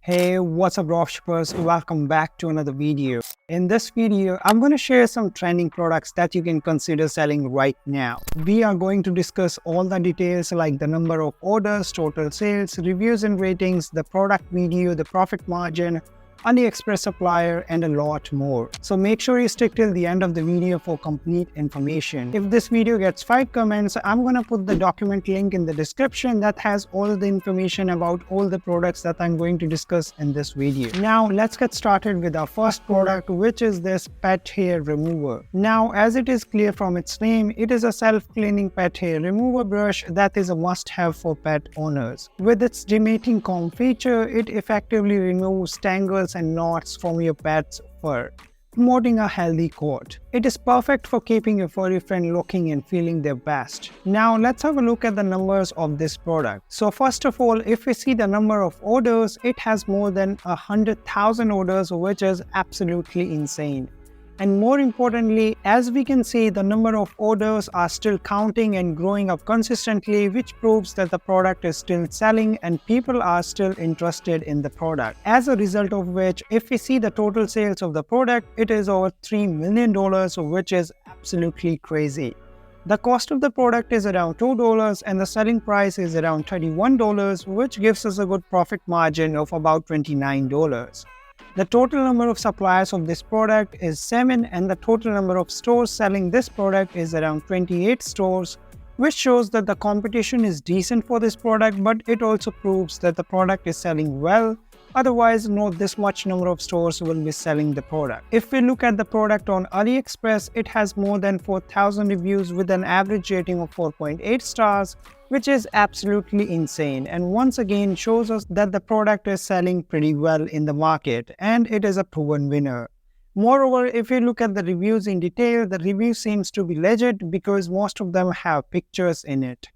Hey, what's up dropshippers? Welcome back to another video. In this video, I'm going to share some trending products that you can consider selling right now. We are going to discuss all the details like the number of orders, total sales, reviews and ratings, the product video, the profit margin, AliExpress supplier, and a lot more. So make sure you stick till the end of the video for complete information. If this video gets 5 comments, I'm gonna put the document link in the description that has all the information about all the products that I'm going to discuss in this video. Now let's get started with our first product, which is this pet hair remover. Now, as it is clear from its name, it is a self-cleaning pet hair remover brush that is a must-have for pet owners. With its demating comb feature, it effectively removes tangles and knots from your pet's fur, promoting a healthy coat. It is perfect for keeping your furry friend looking and feeling their best. Now let's have a look at the numbers of this product. So first of all, if we see the number of orders, it has more than 100,000 orders, which is absolutely insane. And more importantly, as we can see, the number of orders are still counting and growing up consistently, which proves that the product is still selling and people are still interested in the product. As a result of which, if we see the total sales of the product, it is over $3 million, which is absolutely crazy. The cost of the product is around $2 and the selling price is around $31, which gives us a good profit margin of about $29. The total number of suppliers of this product is 7 and the total number of stores selling this product is around 28 stores, which shows that the competition is decent for this product, but it also proves that the product is selling well. Otherwise, not this much number of stores will be selling the product. If we look at the product on AliExpress, it has more than 4,000 reviews with an average rating of 4.8 stars, which is absolutely insane and once again shows us that the product is selling pretty well in the market and it is a proven winner. Moreover, if you look at the reviews in detail, the review seems to be legit because most of them have pictures in it.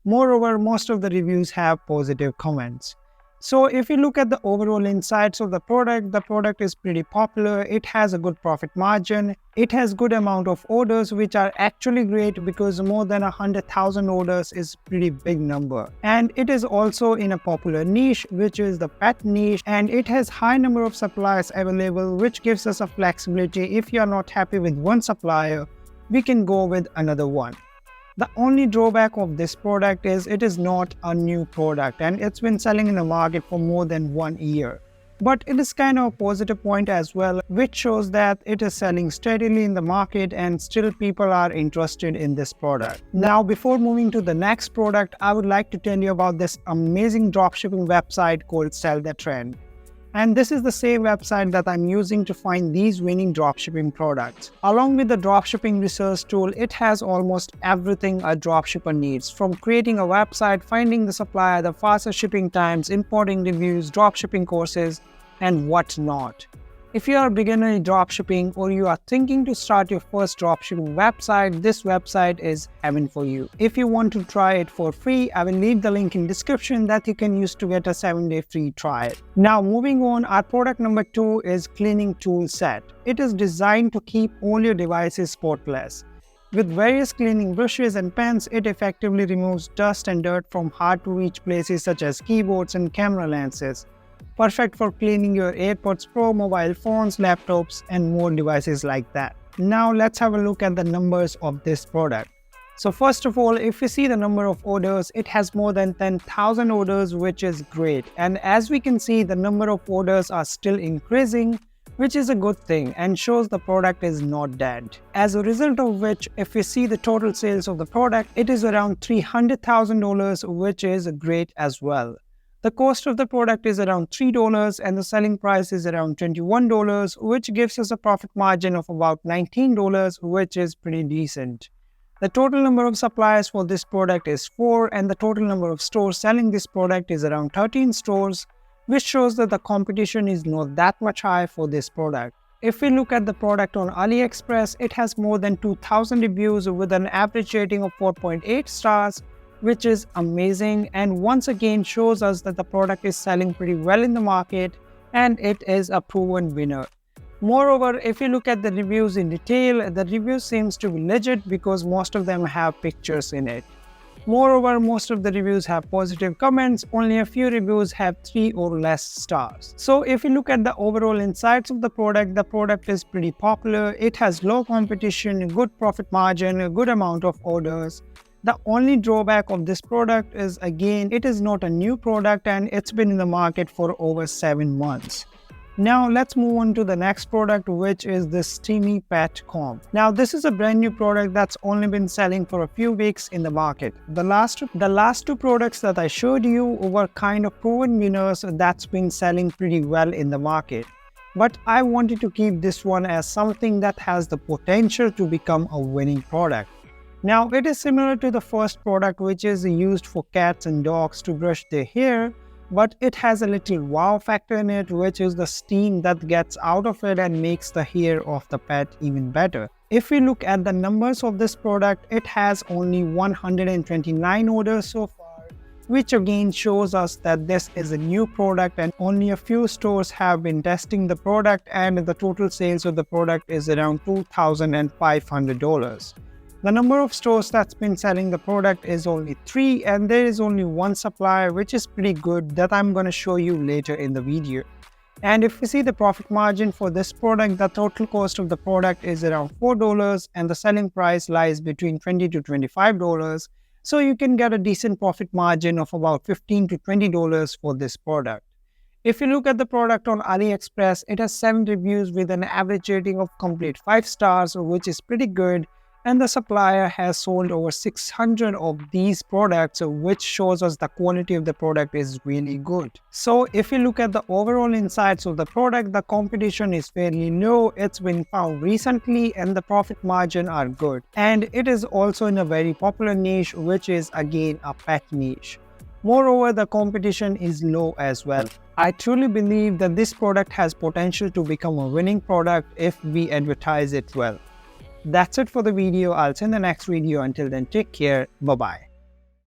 Moreover, most of the reviews have positive comments. So if you look at the overall insights of the product is pretty popular, it has a good profit margin, it has good amount of orders which are actually great because more than 100,000 orders is pretty big number. And it is also in a popular niche, which is the pet niche, and it has high number of suppliers available, which gives us a flexibility. If you are not happy with one supplier, we can go with another one. The only drawback of this product is it is not a new product and it's been selling in the market for more than 1 year. But it is kind of a positive point as well, which shows that it is selling steadily in the market and still people are interested in this product. Now, before moving to the next product, I would like to tell you about this amazing dropshipping website called SellTheTrend. And this is the same website that I'm using to find these winning dropshipping products. Along with the dropshipping research tool, it has almost everything a dropshipper needs, from creating a website, finding the supplier, the faster shipping times, importing reviews, dropshipping courses, and whatnot. If you are a beginner in dropshipping or you are thinking to start your first dropshipping website, this website is heaven for you. If you want to try it for free, I will leave the link in description that you can use to get a 7-day free trial. Now moving on, our product number 2 is cleaning tool set. It is designed to keep all your devices spotless. With various cleaning brushes and pens, it effectively removes dust and dirt from hard to reach places such as keyboards and camera lenses. Perfect for cleaning your AirPods Pro, mobile phones, laptops, and more devices like that. Now let's have a look at the numbers of this product. So first of all, if we see the number of orders, it has more than 10,000 orders, which is great. And as we can see, the number of orders are still increasing, which is a good thing and shows the product is not dead. As a result of which, if we see the total sales of the product, it is around $300,000, which is great as well. The cost of the product is around $3 and the selling price is around $21, which gives us a profit margin of about $19, which is pretty decent. The total number of suppliers for this product is 4 and the total number of stores selling this product is around 13 stores, which shows that the competition is not that much high for this product. If we look at the product on AliExpress, it has more than 2,000 reviews with an average rating of 4.8 stars, which is amazing and once again shows us that the product is selling pretty well in the market and it is a proven winner. Moreover, if you look at the reviews in detail, the review seems to be legit because most of them have pictures in it. Moreover, most of the reviews have positive comments, only a few reviews have 3 or less stars. So if you look at the overall insights of the product is pretty popular, it has low competition, good profit margin, a good amount of orders. The only drawback of this product is, again, it is not a new product and it's been in the market for over 7 months. Now let's move on to the next product, which is the Steamy Pet comb. Now this is a brand new product that's only been selling for a few weeks in the market. The last two products that I showed you were kind of proven winners that's been selling pretty well in the market. But I wanted to keep this one as something that has the potential to become a winning product. Now it is similar to the first product, which is used for cats and dogs to brush their hair, but it has a little wow factor in it, which is the steam that gets out of it and makes the hair of the pet even better. If we look at the numbers of this product, it has only 129 orders so far, which again shows us that this is a new product and only a few stores have been testing the product, and the total sales of the product is around $2,500. The number of stores that's been selling the product is only 3, and there is only one supplier, which is pretty good, that I'm going to show you later in the video. And if we see the profit margin for this product, the total cost of the product is around $4 and the selling price lies between $20 to $25. So you can get a decent profit margin of about $15 to $20 for this product. If you look at the product on AliExpress, it has 7 reviews with an average rating of complete 5 stars, which is pretty good. And the supplier has sold over 600 of these products, which shows us the quality of the product is really good. So if you look at the overall insights of the product, the competition is fairly low, it's been found recently, and the profit margin are good. And it is also in a very popular niche, which is again a pet niche. Moreover, the competition is low as well. I truly believe that this product has potential to become a winning product if we advertise it well. That's it for the video. I'll see you in the next video. Until then, take care. Bye-bye.